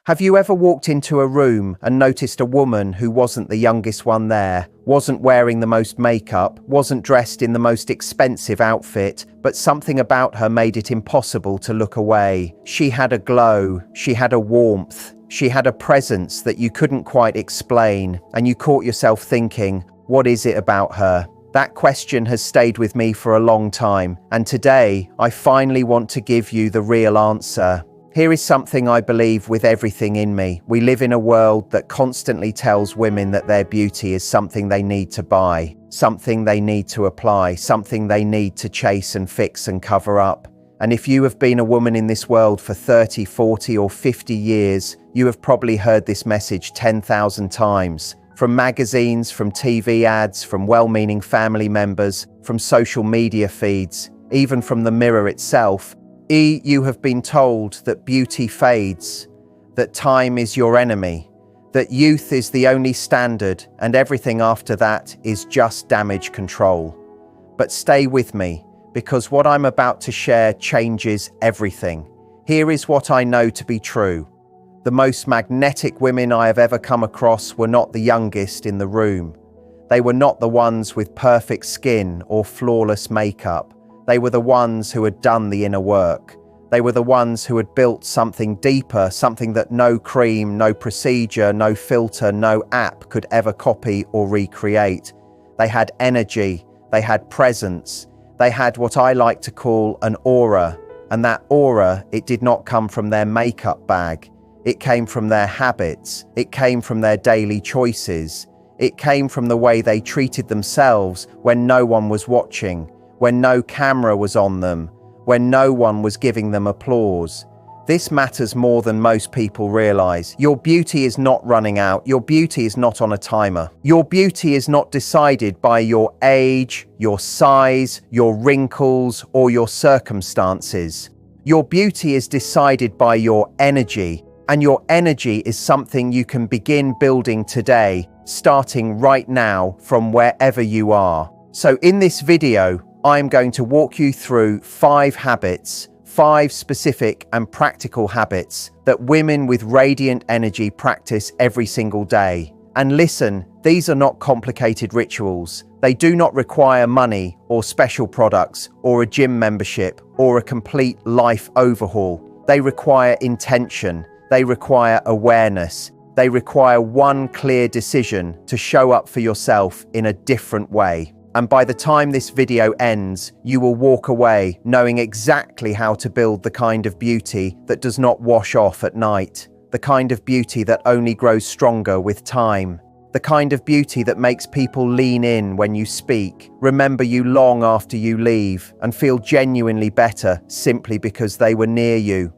Have you ever walked into a room and noticed a woman who wasn't the youngest one there, wasn't wearing the most makeup, wasn't dressed in the most expensive outfit, but something about her made it impossible to look away? She had a glow, she had a warmth, she had a presence that you couldn't quite explain, and you caught yourself thinking, what is it about her? That question has stayed with me for a long time, and today I finally want to give you the real answer. Here is something I believe with everything in me. We live in a world that constantly tells women that their beauty is something they need to buy, something they need to apply, something they need to chase and fix and cover up. And if you have been a woman in this world for 30, 40 or 50 years, you have probably heard this message 10,000 times. From magazines, from TV ads, from well-meaning family members, from social media feeds, even from the mirror itself. You have been told that beauty fades, that time is your enemy, that youth is the only standard and everything after that is just damage control. But stay with me, because what I'm about to share changes everything. Here is what I know to be true. The most magnetic women I have ever come across were not the youngest in the room. They were not the ones with perfect skin or flawless makeup. They were the ones who had done the inner work. They were the ones who had built something deeper, something that no cream, no procedure, no filter, no app could ever copy or recreate. They had energy, they had presence, they had what I like to call an aura. And that aura, it did not come from their makeup bag. It came from their habits. It came from their daily choices. It came from the way they treated themselves when no one was watching, when no camera was on them, when no one was giving them applause. This matters more than most people realize. Your beauty is not running out. Your beauty is not on a timer. Your beauty is not decided by your age, your size, your wrinkles, or your circumstances. Your beauty is decided by your energy, and your energy is something you can begin building today, starting right now from wherever you are. So in this video, I'm going to walk you through 5 habits, 5 specific and practical habits that women with radiant energy practice every single day. And listen, these are not complicated rituals. They do not require money or special products or a gym membership or a complete life overhaul. They require intention. They require awareness. They require one clear decision to show up for yourself in a different way. And by the time this video ends, you will walk away knowing exactly how to build the kind of beauty that does not wash off at night, the kind of beauty that only grows stronger with time, the kind of beauty that makes people lean in when you speak, remember you long after you leave, and feel genuinely better simply because they were near you.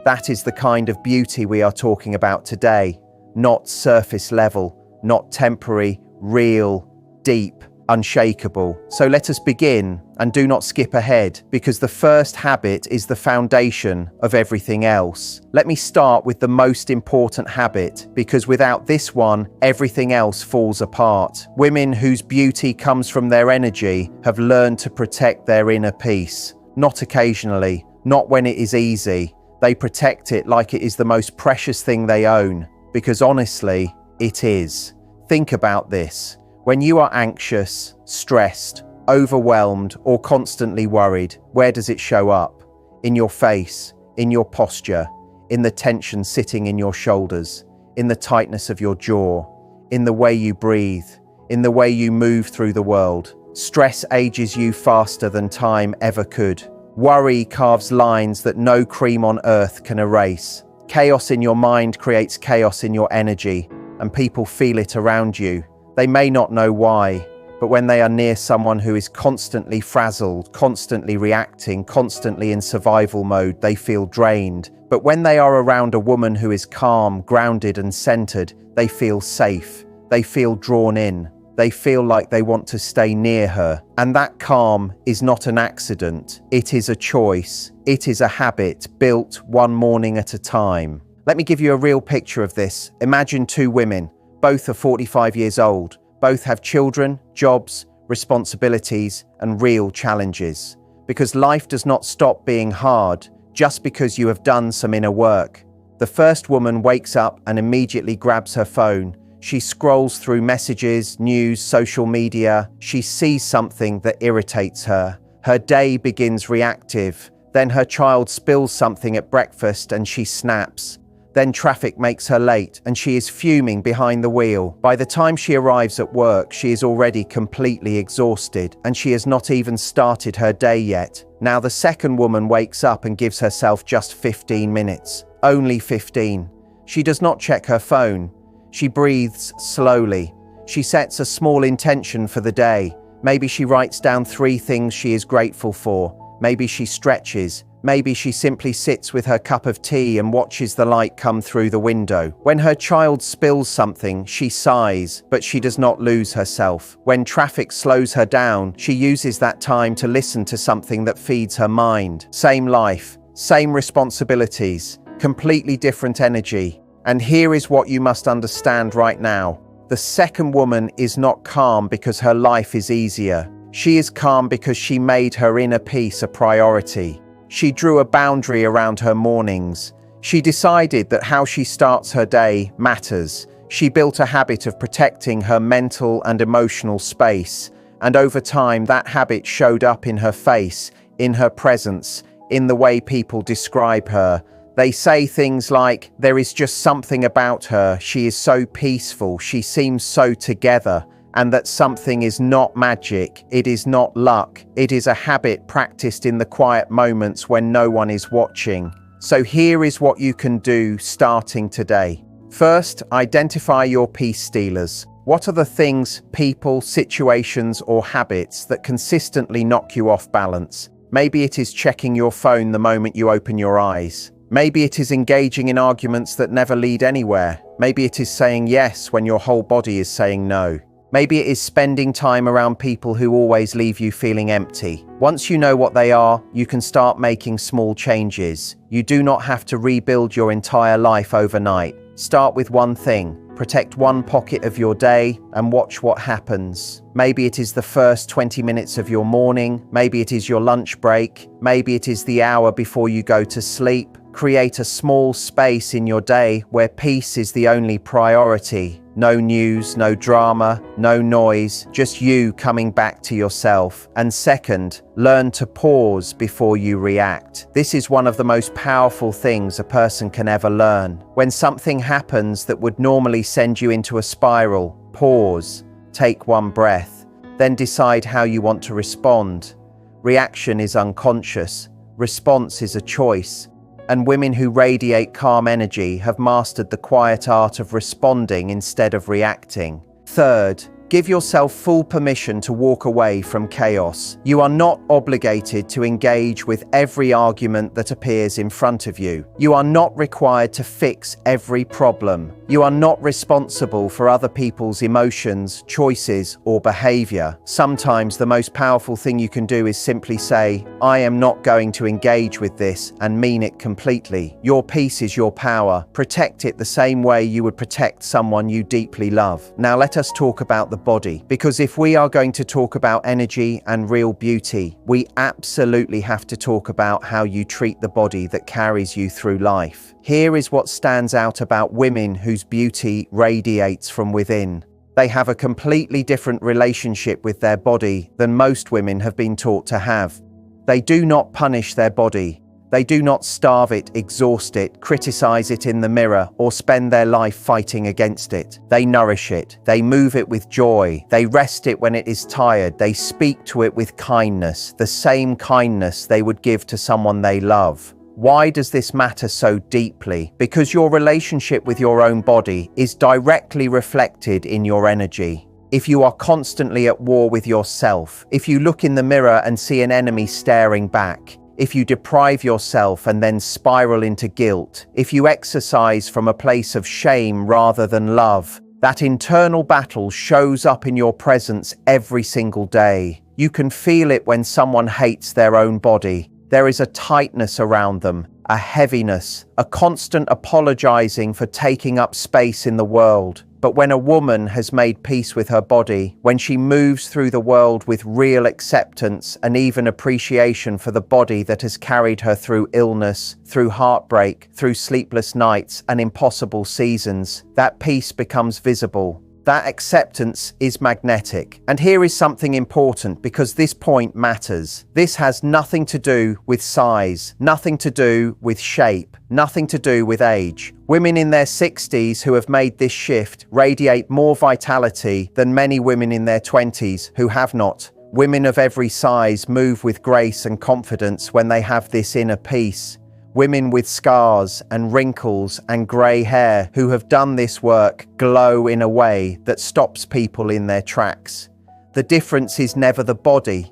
That is the kind of beauty we are talking about today, not surface level, not temporary, real, deep, unshakable. So let us begin, and do not skip ahead, because the first habit is the foundation of everything else. Let me start with the most important habit, because without this one, everything else falls apart. Women whose beauty comes from their energy have learned to protect their inner peace. Not occasionally, not when it is easy. They protect it like it is the most precious thing they own, because honestly, it is. Think about this. When you are anxious, stressed, overwhelmed, or constantly worried, where does it show up? In your face, in your posture, in the tension sitting in your shoulders, in the tightness of your jaw, in the way you breathe, in the way you move through the world. Stress ages you faster than time ever could. Worry carves lines that no cream on earth can erase. Chaos in your mind creates chaos in your energy, and people feel it around you. They may not know why, but when they are near someone who is constantly frazzled, constantly reacting, constantly in survival mode, they feel drained. But when they are around a woman who is calm, grounded, and centered, they feel safe. They feel drawn in. They feel like they want to stay near her. And that calm is not an accident. It is a choice. It is a habit built one morning at a time. Let me give you a real picture of this. Imagine 2 women. Both are 45 years old. Both have children, jobs, responsibilities, and real challenges. Because life does not stop being hard just because you have done some inner work. The first woman wakes up and immediately grabs her phone. She scrolls through messages, news, social media. She sees something that irritates her. Her day begins reactive. Then her child spills something at breakfast and she snaps. Then traffic makes her late and she is fuming behind the wheel. By the time she arrives at work, she is already completely exhausted and she has not even started her day yet. Now the second woman wakes up and gives herself just 15 minutes. Only 15. She does not check her phone. She breathes slowly. She sets a small intention for the day. Maybe she writes down 3 things she is grateful for. Maybe she stretches. Maybe she simply sits with her cup of tea and watches the light come through the window. When her child spills something, she sighs, but she does not lose herself. When traffic slows her down, she uses that time to listen to something that feeds her mind. Same life, same responsibilities, completely different energy. And here is what you must understand right now. The second woman is not calm because her life is easier. She is calm because she made her inner peace a priority. She drew a boundary around her mornings. She decided that how she starts her day matters. She built a habit of protecting her mental and emotional space. And over time, that habit showed up in her face, in her presence, in the way people describe her. They say things like, there is just something about her, she is so peaceful, she seems so together, and that something is not magic, it is not luck, it is a habit practiced in the quiet moments when no one is watching. So here is what you can do starting today. First, identify your peace stealers. What are the things, people, situations, or habits that consistently knock you off balance? Maybe it is checking your phone the moment you open your eyes. Maybe it is engaging in arguments that never lead anywhere. Maybe it is saying yes when your whole body is saying no. Maybe it is spending time around people who always leave you feeling empty. Once you know what they are, you can start making small changes. You do not have to rebuild your entire life overnight. Start with one thing. Protect one pocket of your day and watch what happens. Maybe it is the first 20 minutes of your morning. Maybe it is your lunch break. Maybe it is the hour before you go to sleep. Create a small space in your day where peace is the only priority. No news, no drama, no noise, just you coming back to yourself. And second, learn to pause before you react. This is one of the most powerful things a person can ever learn. When something happens that would normally send you into a spiral, pause, take one breath, then decide how you want to respond. Reaction is unconscious, response is a choice. And women who radiate calm energy have mastered the quiet art of responding instead of reacting. Third, give yourself full permission to walk away from chaos. You are not obligated to engage with every argument that appears in front of you. You are not required to fix every problem. You are not responsible for other people's emotions, choices, or behavior. Sometimes the most powerful thing you can do is simply say, I am not going to engage with this, and mean it completely. Your peace is your power. Protect it the same way you would protect someone you deeply love. Now let us talk about the body, because if we are going to talk about energy and real beauty, we absolutely have to talk about how you treat the body that carries you through life. Here is what stands out about women whose beauty radiates from within. They have a completely different relationship with their body than most women have been taught to have. They do not punish their body. They do not starve it, exhaust it, criticize it in the mirror, or spend their life fighting against it. They nourish it. They move it with joy. They rest it when it is tired. They speak to it with kindness, the same kindness they would give to someone they love. Why does this matter so deeply? Because your relationship with your own body is directly reflected in your energy. If you are constantly at war with yourself, if you look in the mirror and see an enemy staring back, if you deprive yourself and then spiral into guilt, if you exercise from a place of shame rather than love, that internal battle shows up in your presence every single day. You can feel it when someone hates their own body. There is a tightness around them, a heaviness, a constant apologizing for taking up space in the world. But when a woman has made peace with her body, when she moves through the world with real acceptance and even appreciation for the body that has carried her through illness, through heartbreak, through sleepless nights and impossible seasons, that peace becomes visible. That acceptance is magnetic. And here is something important, because this point matters. This has nothing to do with size, nothing to do with shape, nothing to do with age. Women in their 60s who have made this shift radiate more vitality than many women in their 20s who have not. Women of every size move with grace and confidence when they have this inner peace. Women with scars and wrinkles and grey hair who have done this work glow in a way that stops people in their tracks. The difference is never the body.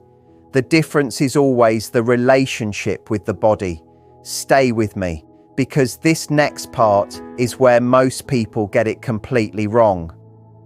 The difference is always the relationship with the body. Stay with me, because this next part is where most people get it completely wrong.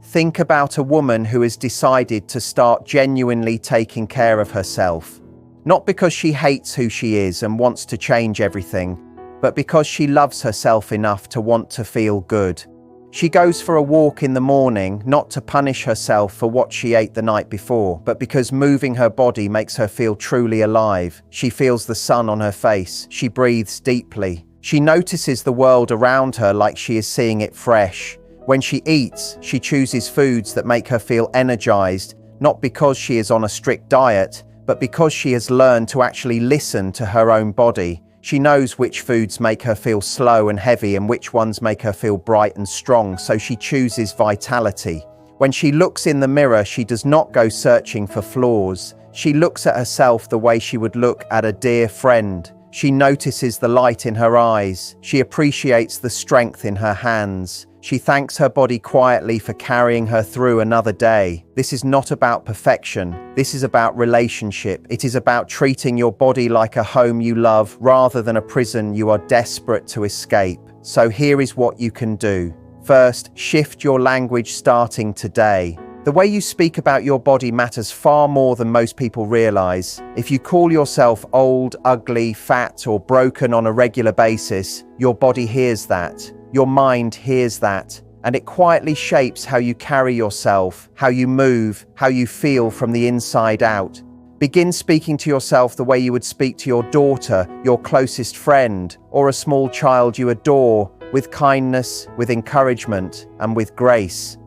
Think about a woman who has decided to start genuinely taking care of herself. Not because she hates who she is and wants to change everything, but because she loves herself enough to want to feel good. She goes for a walk in the morning, not to punish herself for what she ate the night before, but because moving her body makes her feel truly alive. She feels the sun on her face. She breathes deeply. She notices the world around her like she is seeing it fresh. When she eats, she chooses foods that make her feel energized, not because she is on a strict diet, but because she has learned to actually listen to her own body. She knows which foods make her feel slow and heavy and which ones make her feel bright and strong, so she chooses vitality. When she looks in the mirror, she does not go searching for flaws. She looks at herself the way she would look at a dear friend. She notices the light in her eyes. She appreciates the strength in her hands. She thanks her body quietly for carrying her through another day. This is not about perfection. This is about relationship. It is about treating your body like a home you love rather than a prison you are desperate to escape. So here is what you can do. First, shift your language starting today. The way you speak about your body matters far more than most people realize. If you call yourself old, ugly, fat, or broken on a regular basis, your body hears that. Your mind hears that, and it quietly shapes how you carry yourself, how you move, how you feel from the inside out. Begin speaking to yourself the way you would speak to your daughter, your closest friend, or a small child you adore, with kindness, with encouragement, and with grace.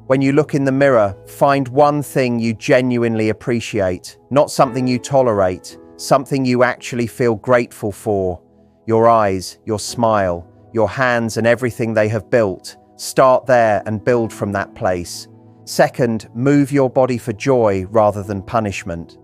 When you look in the mirror, find one thing you genuinely appreciate, not something you tolerate, something you actually feel grateful for. Your eyes, your smile, your hands and everything they have built. Start there and build from that place. Second, move your body for joy rather than punishment.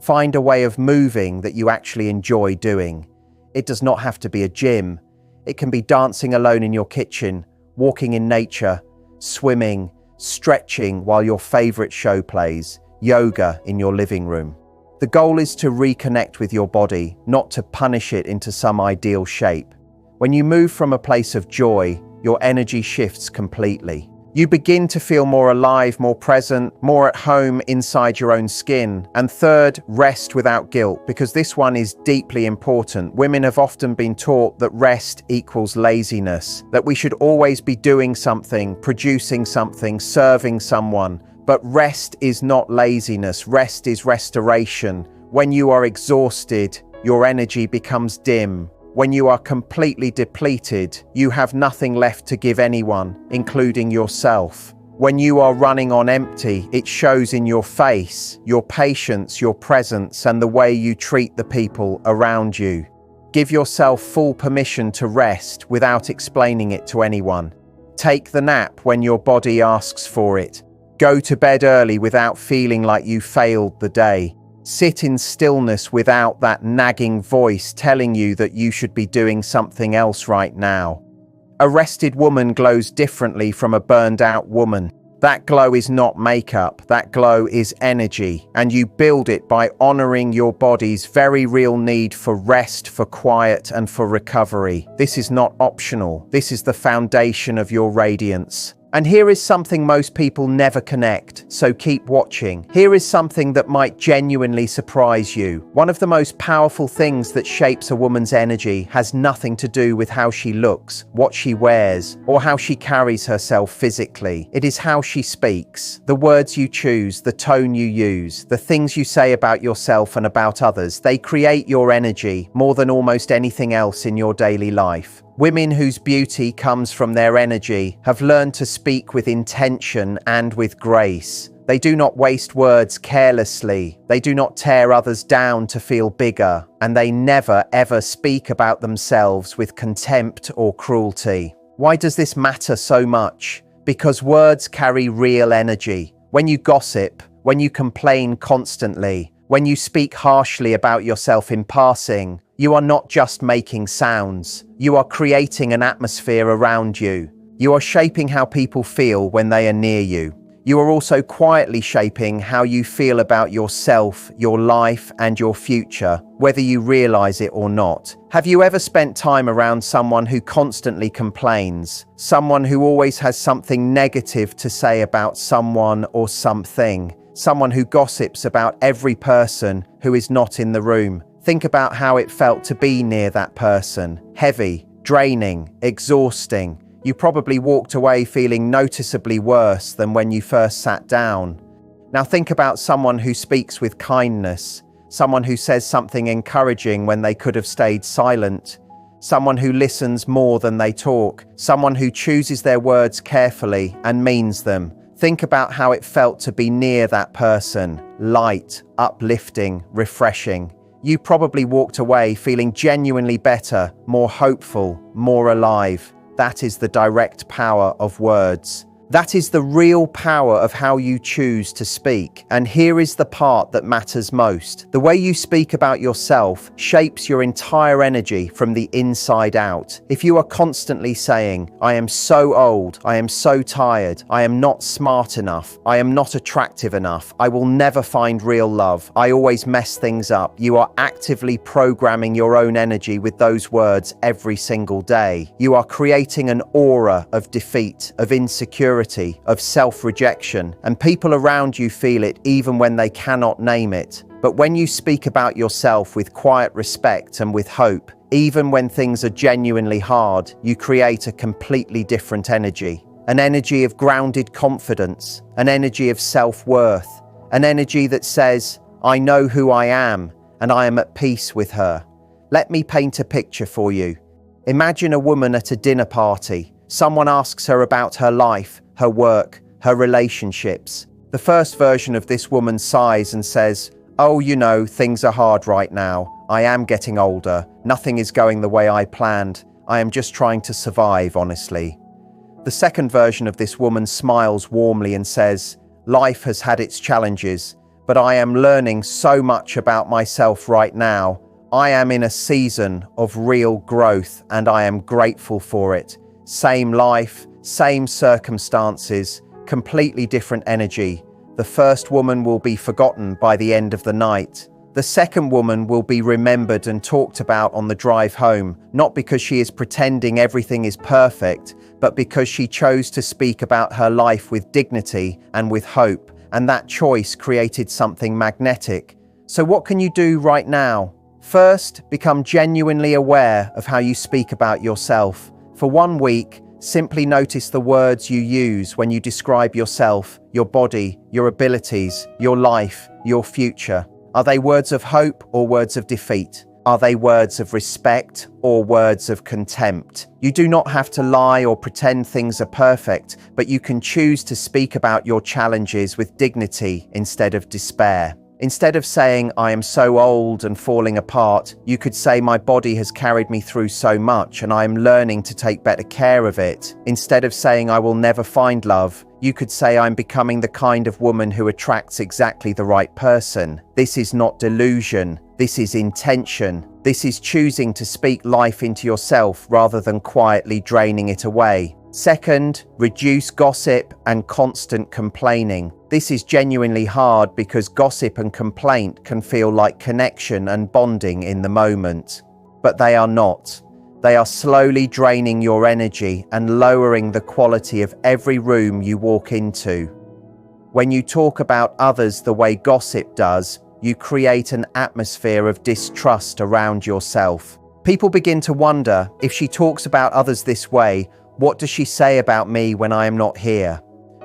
Find a way of moving that you actually enjoy doing. It does not have to be a gym. It can be dancing alone in your kitchen, walking in nature, swimming, stretching while your favorite show plays, yoga in your living room. The goal is to reconnect with your body, not to punish it into some ideal shape. When you move from a place of joy, your energy shifts completely. You begin to feel more alive, more present, more at home inside your own skin. And third, rest without guilt, because this one is deeply important. Women have often been taught that rest equals laziness, that we should always be doing something, producing something, serving someone. But rest is not laziness. Rest is restoration. When you are exhausted, your energy becomes dim. When you are completely depleted, you have nothing left to give anyone, including yourself. When you are running on empty, it shows in your face, your patience, your presence, and the way you treat the people around you. Give yourself full permission to rest without explaining it to anyone. Take the nap when your body asks for it. Go to bed early without feeling like you failed the day. Sit in stillness without that nagging voice telling you that you should be doing something else right now. A rested woman glows differently from a burned out woman. That glow is not makeup, that glow is energy, and you build it by honoring your body's very real need for rest, for quiet, and for recovery. This is not optional. This is the foundation of your radiance. And here is something most people never connect, so keep watching. Here is something that might genuinely surprise you. One of the most powerful things that shapes a woman's energy has nothing to do with how she looks, what she wears, or how she carries herself physically. It is how she speaks. The words you choose, the tone you use, the things you say about yourself and about others, they create your energy more than almost anything else in your daily life. Women whose beauty comes from their energy have learned to speak with intention and with grace. They do not waste words carelessly. They do not tear others down to feel bigger. And they never ever speak about themselves with contempt or cruelty. Why does this matter so much? Because words carry real energy. When you gossip, when you complain constantly, when you speak harshly about yourself in passing, you are not just making sounds. You are creating an atmosphere around you. You are shaping how people feel when they are near you. You are also quietly shaping how you feel about yourself, your life, and your future, whether you realize it or not. Have you ever spent time around someone who constantly complains? Someone who always has something negative to say about someone or something? Someone who gossips about every person who is not in the room? Think about how it felt to be near that person. Heavy, draining, exhausting. You probably walked away feeling noticeably worse than when you first sat down. Now think about someone who speaks with kindness, someone who says something encouraging when they could have stayed silent, someone who listens more than they talk, someone who chooses their words carefully and means them. Think about how it felt to be near that person. Light, uplifting, refreshing. You probably walked away feeling genuinely better, more hopeful, more alive. That is the direct power of words. That is the real power of how you choose to speak. And here is the part that matters most. The way you speak about yourself shapes your entire energy from the inside out. If you are constantly saying, "I am so old, I am so tired, I am not smart enough, I am not attractive enough, I will never find real love, I always mess things up," you are actively programming your own energy with those words every single day. You are creating an aura of defeat, of insecurity, of self-rejection, and people around you feel it even when they cannot name it. But when you speak about yourself with quiet respect and with hope, even when things are genuinely hard, you create a completely different energy. An energy of grounded confidence, an energy of self-worth, an energy that says, "I know who I am, and I am at peace with her." Let me paint a picture for you. Imagine a woman at a dinner party. Someone asks her about her life, her work, her relationships. The first version of this woman sighs and says, "Oh, you know, things are hard right now. I am getting older. Nothing is going the way I planned. I am just trying to survive, honestly." The second version of this woman smiles warmly and says, "Life has had its challenges, but I am learning so much about myself right now. I am in a season of real growth and I am grateful for it." Same life, same circumstances, completely different energy. The first woman will be forgotten by the end of the night. The second woman will be remembered and talked about on the drive home, not because she is pretending everything is perfect, but because she chose to speak about her life with dignity and with hope, and that choice created something magnetic. So what can you do right now? First, become genuinely aware of how you speak about yourself. For 1 week, simply notice the words you use when you describe yourself, your body, your abilities, your life, your future. Are they words of hope or words of defeat? Are they words of respect or words of contempt? You do not have to lie or pretend things are perfect, but you can choose to speak about your challenges with dignity instead of despair. Instead of saying, "I am so old and falling apart," you could say, "My body has carried me through so much and I am learning to take better care of it." Instead of saying, "I will never find love," you could say, "I'm becoming the kind of woman who attracts exactly the right person." This is not delusion. This is intention. This is choosing to speak life into yourself rather than quietly draining it away. Second, reduce gossip and constant complaining. This is genuinely hard because gossip and complaint can feel like connection and bonding in the moment. But they are not. They are slowly draining your energy and lowering the quality of every room you walk into. When you talk about others the way gossip does, you create an atmosphere of distrust around yourself. People begin to wonder, if she talks about others this way, what does she say about me when I am not here?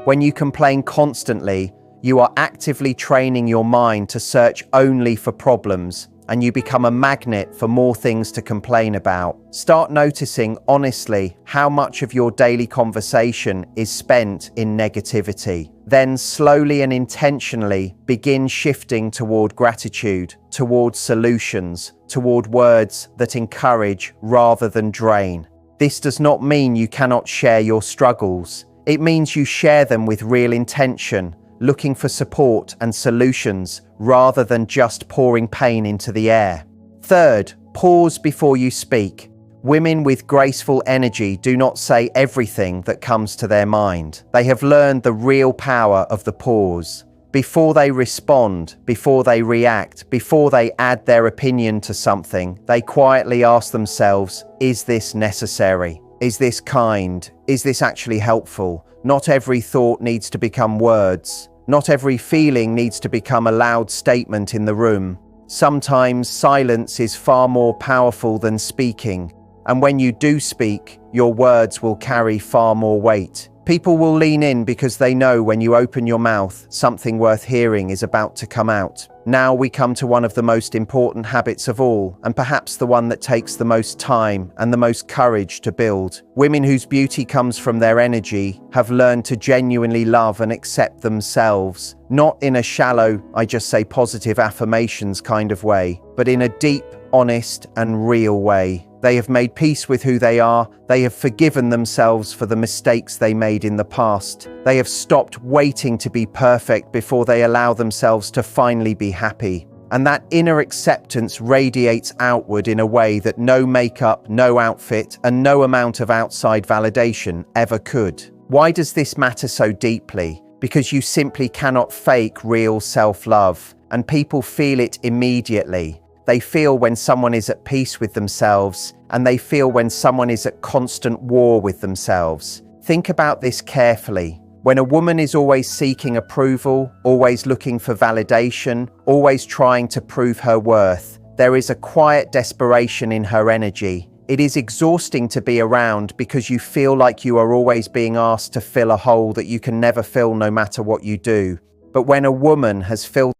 When you complain constantly, you are actively training your mind to search only for problems, and you become a magnet for more things to complain about. Start noticing honestly how much of your daily conversation is spent in negativity. Then slowly and intentionally begin shifting toward gratitude, toward solutions, toward words that encourage rather than drain. This does not mean you cannot share your struggles. It means you share them with real intention, looking for support and solutions rather than just pouring pain into the air. Third, pause before you speak. Women with graceful energy do not say everything that comes to their mind. They have learned the real power of the pause. Before they respond, before they react, before they add their opinion to something, they quietly ask themselves, is this necessary? Is this kind? Is this actually helpful? Not every thought needs to become words. Not every feeling needs to become a loud statement in the room. Sometimes silence is far more powerful than speaking. And when you do speak, your words will carry far more weight. People will lean in because they know when you open your mouth, something worth hearing is about to come out. Now we come to one of the most important habits of all, and perhaps the one that takes the most time and the most courage to build. Women whose beauty comes from their energy have learned to genuinely love and accept themselves, not in a shallow, I just say positive affirmations kind of way, but in a deep, honest and real way. They have made peace with who they are. They have forgiven themselves for the mistakes they made in the past. They have stopped waiting to be perfect before they allow themselves to finally be happy. And that inner acceptance radiates outward in a way that no makeup, no outfit, and no amount of outside validation ever could. Why does this matter so deeply? Because you simply cannot fake real self-love, and people feel it immediately. They feel when someone is at peace with themselves, and they feel when someone is at constant war with themselves. Think about this carefully. When a woman is always seeking approval, always looking for validation, always trying to prove her worth, there is a quiet desperation in her energy. It is exhausting to be around because you feel like you are always being asked to fill a hole that you can never fill no matter what you do. But when a woman has filled